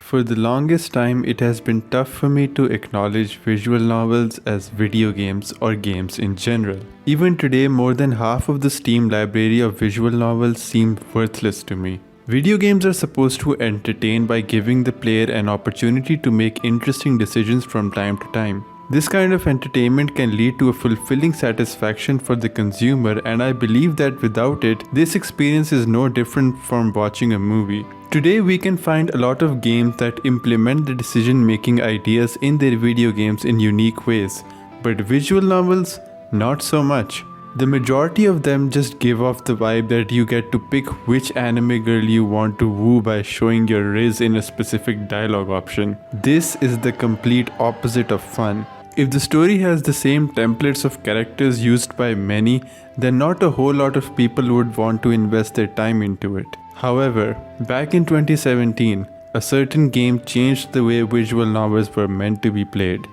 For the longest time, it has been tough for me to acknowledge visual novels as video games or games in general. Even today, more than half of the Steam library of visual novels seem worthless to me. Video games are supposed to entertain by giving the player an opportunity to make interesting decisions from time to time. This kind of entertainment can lead to a fulfilling satisfaction for the consumer, and I believe that without it, this experience is no different from watching a movie. Today we can find a lot of games that implement the decision-making ideas in their video games in unique ways, but visual novels, not so much. The majority of them just give off the vibe that you get to pick which anime girl you want to woo by showing your riz in a specific dialogue option. This is the complete opposite of fun. If the story has the same templates of characters used by many, then not a whole lot of people would want to invest their time into it. However, back in 2017, a certain game changed the way visual novels were meant to be played,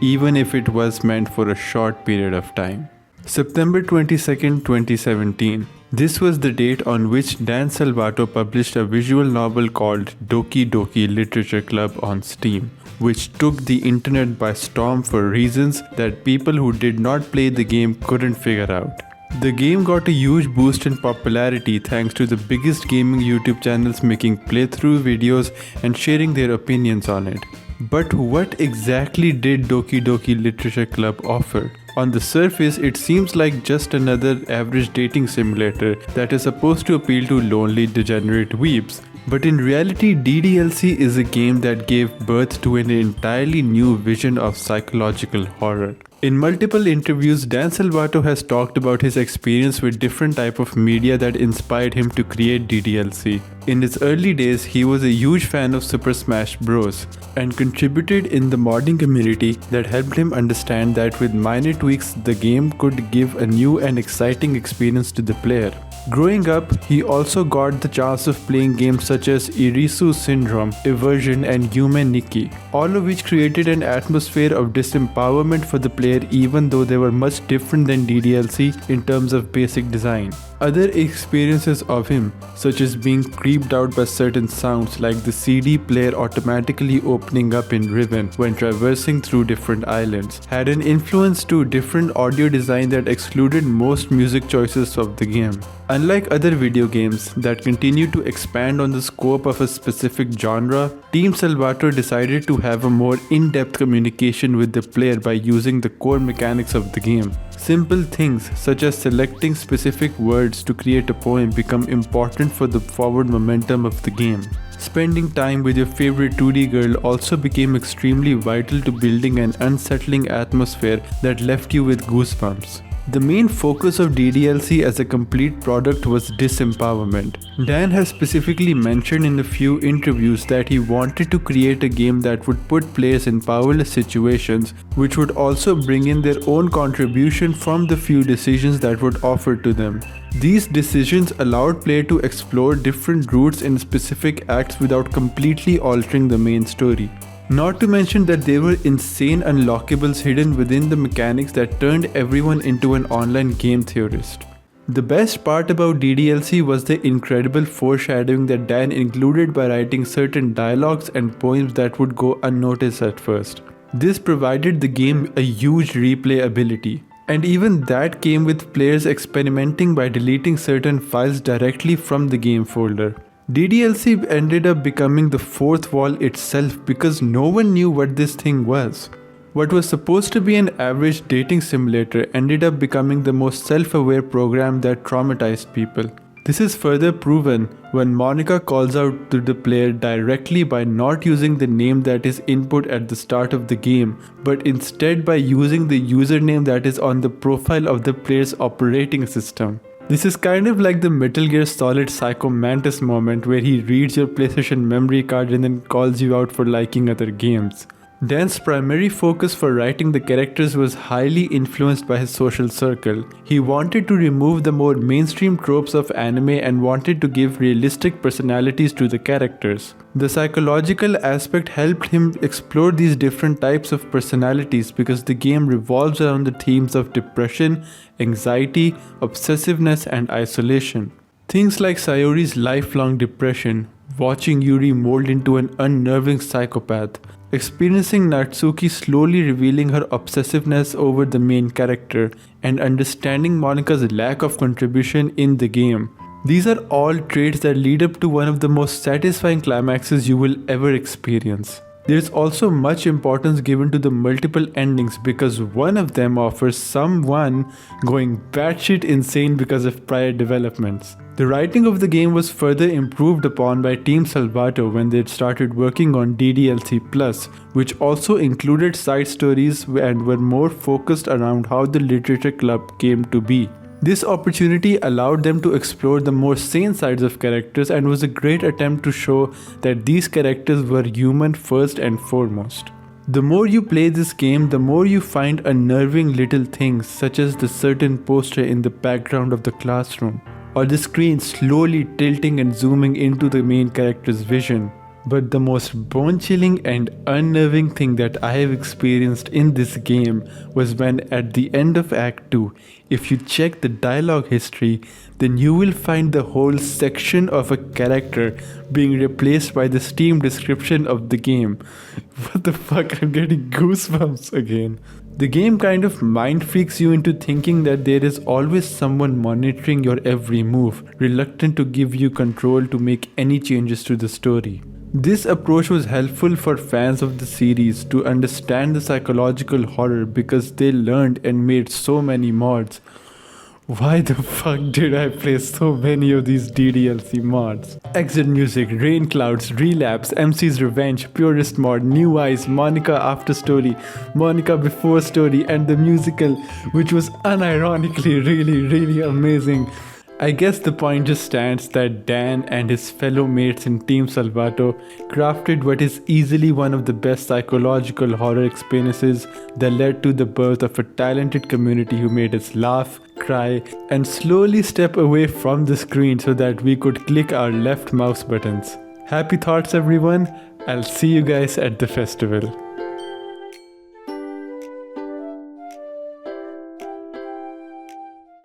even if it was meant for a short period of time. September 22nd, 2017. This was the date on which Dan Salvato published a visual novel called Doki Doki Literature Club on Steam, which took the internet by storm for reasons that people who did not play the game couldn't figure out. The game got a huge boost in popularity thanks to the biggest gaming YouTube channels making playthrough videos and sharing their opinions on it. But what exactly did Doki Doki Literature Club offer? On the surface, it seems like just another average dating simulator that is supposed to appeal to lonely, degenerate weebs. But in reality, DDLC is a game that gave birth to an entirely new vision of psychological horror. In multiple interviews, Dan Salvato has talked about his experience with different types of media that inspired him to create DDLC. In his early days, he was a huge fan of Super Smash Bros. And contributed in the modding community that helped him understand that with minor tweaks, the game could give a new and exciting experience to the player. Growing up, he also got the chance of playing games such as Irisu Syndrome, Eversion and Human Nikki, all of which created an atmosphere of disempowerment for the player even though they were much different than DDLC in terms of basic design. Other experiences of him, such as being creeped out by certain sounds like the CD player automatically opening up in Riven when traversing through different islands, had an influence to different audio design that excluded most music choices of the game. Unlike other video games that continue to expand on the scope of a specific genre, Team Salvato decided to have a more in-depth communication with the player by using the core mechanics of the game. Simple things such as selecting specific words to create a poem become important for the forward momentum of the game. Spending time with your favorite 2D girl also became extremely vital to building an unsettling atmosphere that left you with goosebumps. The main focus of DDLC as a complete product was disempowerment. Dan has specifically mentioned in a few interviews that he wanted to create a game that would put players in powerless situations, which would also bring in their own contribution from the few decisions that would offer to them. These decisions allowed players to explore different routes in specific acts without completely altering the main story. Not to mention that there were insane unlockables hidden within the mechanics that turned everyone into an online game theorist. The best part about DDLC was the incredible foreshadowing that Dan included by writing certain dialogues and poems that would go unnoticed at first. This provided the game a huge replay ability. And even that came with players experimenting by deleting certain files directly from the game folder. DDLC ended up becoming the fourth wall itself because no one knew what this thing was. What was supposed to be an average dating simulator ended up becoming the most self-aware program that traumatized people. This is further proven when Monica calls out to the player directly by not using the name that is input at the start of the game, but instead by using the username that is on the profile of the player's operating system. This is kind of like the Metal Gear Solid Psycho Mantis moment where he reads your PlayStation memory card and then calls you out for liking other games. Dan's primary focus for writing the characters was highly influenced by his social circle. He wanted to remove the more mainstream tropes of anime and wanted to give realistic personalities to the characters. The psychological aspect helped him explore these different types of personalities because the game revolves around the themes of depression, anxiety, obsessiveness, and isolation. Things like Sayori's lifelong depression, watching Yuri mold into an unnerving psychopath, experiencing Natsuki slowly revealing her obsessiveness over the main character, and understanding Monika's lack of contribution in the game. These are all traits that lead up to one of the most satisfying climaxes you will ever experience. There is also much importance given to the multiple endings because one of them offers someone going batshit insane because of prior developments. The writing of the game was further improved upon by Team Salvato when they started working on DDLC Plus, which also included side stories and were more focused around how the literature club came to be. This opportunity allowed them to explore the more sane sides of characters and was a great attempt to show that these characters were human first and foremost. The more you play this game, the more you find unnerving little things such as the certain poster in the background of the classroom, or the screen slowly tilting and zooming into the main character's vision. But the most bone-chilling and unnerving thing that I have experienced in this game was when at the end of Act 2, if you check the dialogue history, then you will find the whole section of a character being replaced by the Steam description of the game. What the fuck, I'm getting goosebumps again. The game kind of mind freaks you into thinking that there is always someone monitoring your every move, reluctant to give you control to make any changes to the story. This approach was helpful for fans of the series to understand the psychological horror because they learned and made so many mods. Why the fuck did I play so many of these DDLC mods? Exit Music, Rain Clouds, Relapse, MC's Revenge, Purist Mod, New Eyes, Monika After Story, Monika Before Story, and the musical, which was unironically really amazing. I guess the point just stands that Dan and his fellow mates in Team Salvato crafted what is easily one of the best psychological horror experiences that led to the birth of a talented community who made us laugh, cry, and slowly step away from the screen so that we could click our left mouse buttons. Happy thoughts everyone, I'll see you guys at the festival.